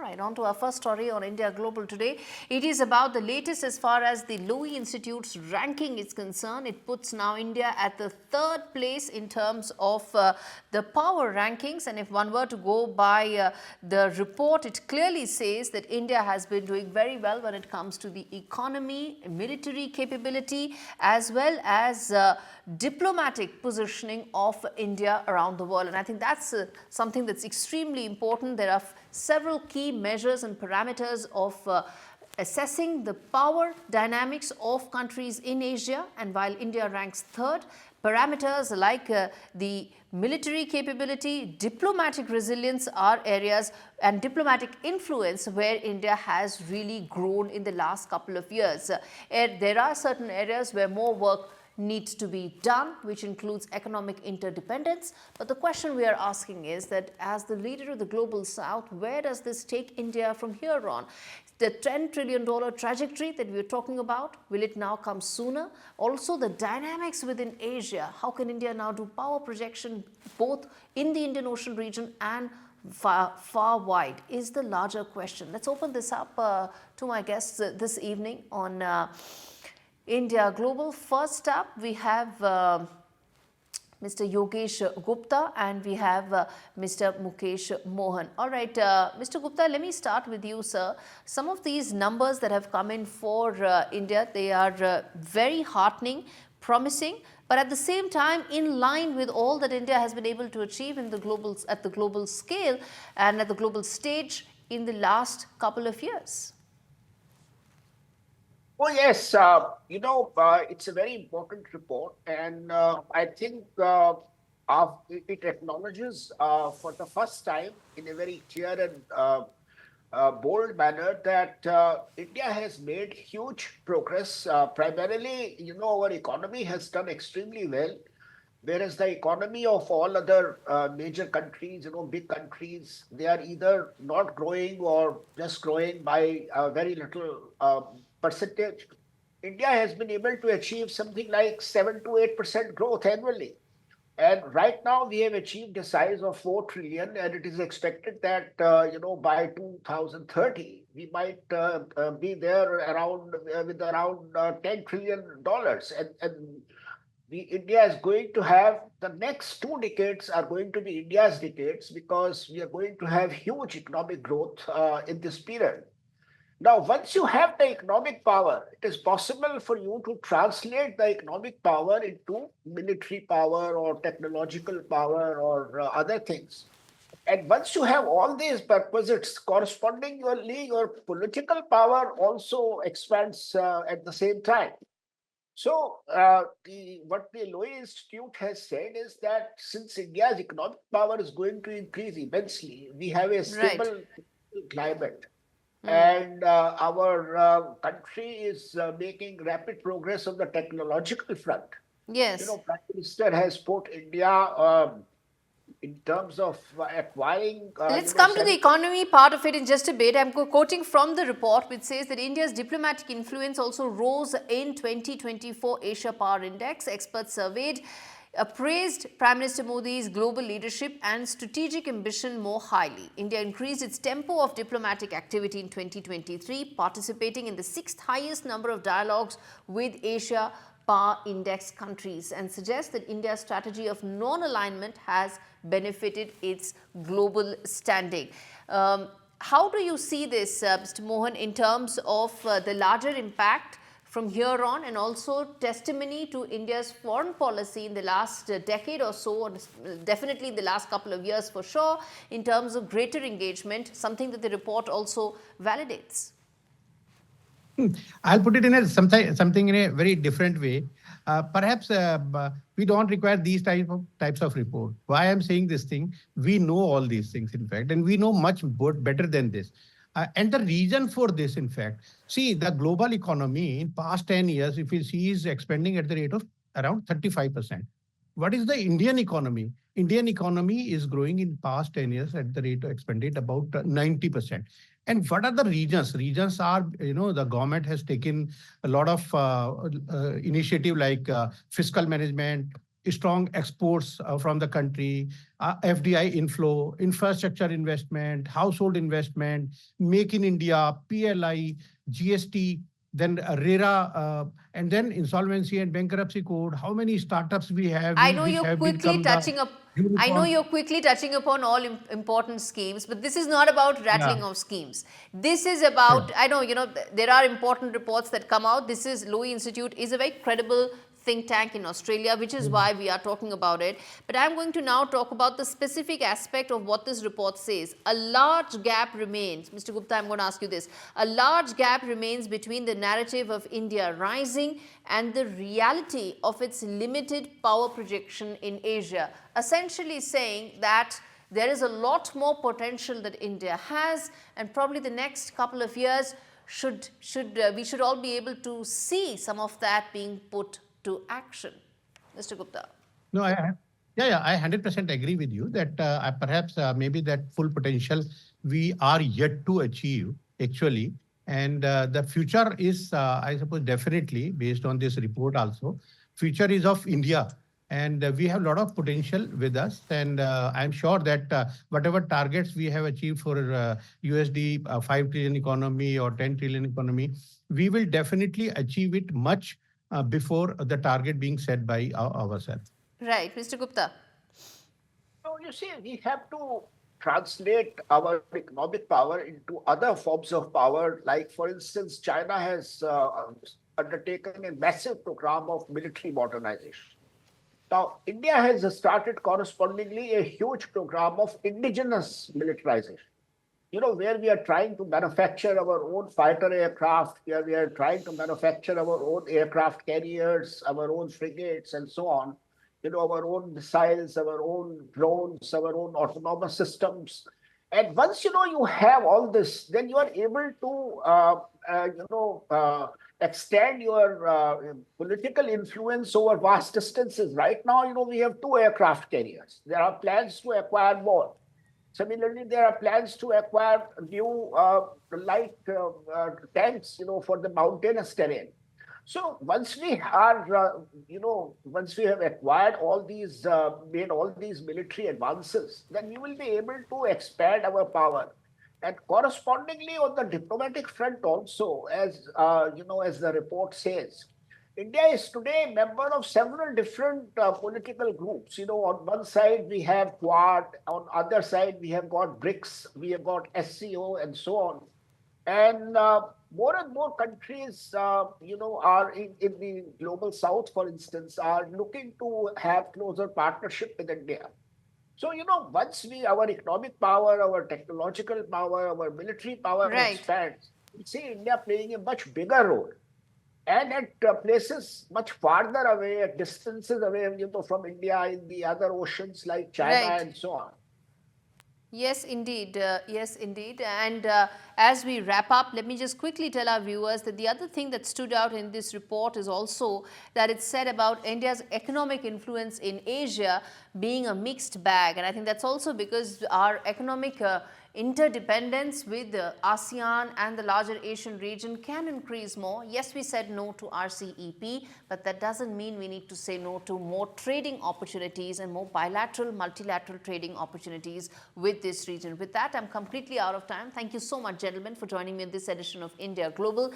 right, on to our first story on India Global today. It is about the latest as far as the Lowy Institute's ranking is concerned. It puts now India at the third place in terms of the power rankings. And if one were to go by the report, it clearly says that India has been doing very well when it comes to the economy, military capability, as well as diplomatic positioning of India around the world. And I think that's something that's extremely important. There are several key measures and parameters of assessing the power dynamics of countries in Asia. And while India ranks third, parameters like the military capability, diplomatic resilience are areas, and diplomatic influence where India has really grown in the last couple of years. There are certain areas where more work needs to be done, which includes economic interdependence. But the question we are asking is that as the leader of the global south, where does this take India from here on? The $10 trillion trajectory that we are talking about, will it now come sooner? Also the dynamics within Asia, how can India now do power projection both in the Indian Ocean region and far wide is the larger question. Let's open this up to my guests this evening on India Global. First up, we have Mr. Yogesh Gupta and we have Mr. Mukesh Mohan. All right, Mr. Gupta, let me start with you, sir. Some of these numbers that have come in for India, they are very heartening, promising, but at the same time in line with all that India has been able to achieve in the at the global scale and at the global stage in the last couple of years. Oh, yes. It's a very important report. And I think it acknowledges for the first time in a very clear and bold manner that India has made huge progress. Primarily, our economy has done extremely well, whereas the economy of all other major countries, big countries, they are either not growing or just growing by very little percentage. India has been able to achieve something like 7 to 8% growth annually. And right now we have achieved a size of 4 trillion, and it is expected that, by 2030, we might be there around with around $10 trillion. And India is going to have the next 2 decades are going to be India's decades because we are going to have huge economic growth in this period. Now, once you have the economic power, it is possible for you to translate the economic power into military power or technological power or other things. And once you have all these purposes, correspondingly, your political power also expands at the same time. So, what the Lowy Institute has said is that since India's economic power is going to increase immensely, we have a stable climate. And our country is making rapid progress on the technological front. Yes. Prime Minister has put India in terms of acquiring. Let's come to the economy part of it in just a bit. I'm quoting from the report which says that India's diplomatic influence also rose in 2024 Asia Power Index. Experts surveyed appraised Prime Minister Modi's global leadership and strategic ambition more highly. India increased its tempo of diplomatic activity in 2023, participating in the 6th highest number of dialogues with Asia Power Index countries, and suggests that India's strategy of non-alignment has benefited its global standing. How do you see this, Mr. Mohan, in terms of the larger impact from here on, and also testimony to India's foreign policy in the last decade or so, definitely in the last couple of years for sure, in terms of greater engagement, something that the report also validates? I'll put it in something in a very different way. Perhaps we don't require these types of report. Why I'm saying this thing, we know all these things, in fact, and we know much better than this. And the reason for this, in fact, see, the global economy in past 10 years, if you see, is expanding at the rate of around 35%. What is the Indian economy? Indian economy is growing in past 10 years at the rate of expanded about 90%. And what are the regions? Regions are, the government has taken a lot of initiative like fiscal management, strong exports from the country, FDI inflow, infrastructure investment, household investment, Make in India, PLI, GST, then RERA, and then insolvency and bankruptcy code. How many startups we have I know which you're have quickly become the touching up. I know unicorn? you're quickly touching upon all important schemes, but this is not about Yeah, rattling of schemes. This is correct. about, I know, there are important reports that come out. This is Lowy Institute is a very credible think tank in Australia, which is why we are talking about it. But I'm going to now talk about the specific aspect of what this report says. A large gap remains. Mr. Gupta, I'm going to ask you this. A large gap remains between the narrative of India rising and the reality of its limited power projection in Asia. Essentially saying that there is a lot more potential that India has, and probably the next couple of years we should all be able to see some of that being put to action. Mr. Gupta. No, yeah, I 100% agree with you that perhaps maybe that full potential we are yet to achieve actually. And the future is, I suppose, definitely based on this report also, future is of India. And we have a lot of potential with us. And I'm sure that whatever targets we have achieved for USD 5 trillion economy or 10 trillion economy, we will definitely achieve it much before the target being set by ourselves. Right, Mr. Gupta. So you see, we have to translate our economic power into other forms of power. Like, for instance, China has undertaken a massive program of military modernization. Now, India has started correspondingly a huge program of indigenous militarization. Where we are trying to manufacture our own fighter aircraft, where we are trying to manufacture our own aircraft carriers, our own frigates, and so on. Our own missiles, our own drones, our own autonomous systems. And once you have all this, then you are able to extend your political influence over vast distances. Right now, we have 2 aircraft carriers. There are plans to acquire more. Similarly, there are plans to acquire new light tanks, for the mountainous terrain. So once we are, once we have acquired all these, made all these military advances, then we will be able to expand our power. And correspondingly, on the diplomatic front also, as as the report says, India is today a member of several different political groups. On one side we have Quad, on other side we have got BRICS, we have got SCO, and so on. And more and more countries, are in the global south, for instance, are looking to have closer partnership with India. So, once our economic power, our technological power, our military power Right. expands, we see India playing a much bigger role. And at places much farther away, at distances away, from India in the other oceans like China Right. and so on. Yes, indeed. Yes, indeed. And as we wrap up, let me just quickly tell our viewers that the other thing that stood out in this report is also that it said about India's economic influence in Asia being a mixed bag. And I think that's also because our economic interdependence with ASEAN and the larger Asian region can increase more. Yes, we said no to RCEP, but that doesn't mean we need to say no to more trading opportunities and more bilateral, multilateral trading opportunities with this region. With that, I'm completely out of time. Thank you so much, gentlemen, for joining me in this edition of India Global.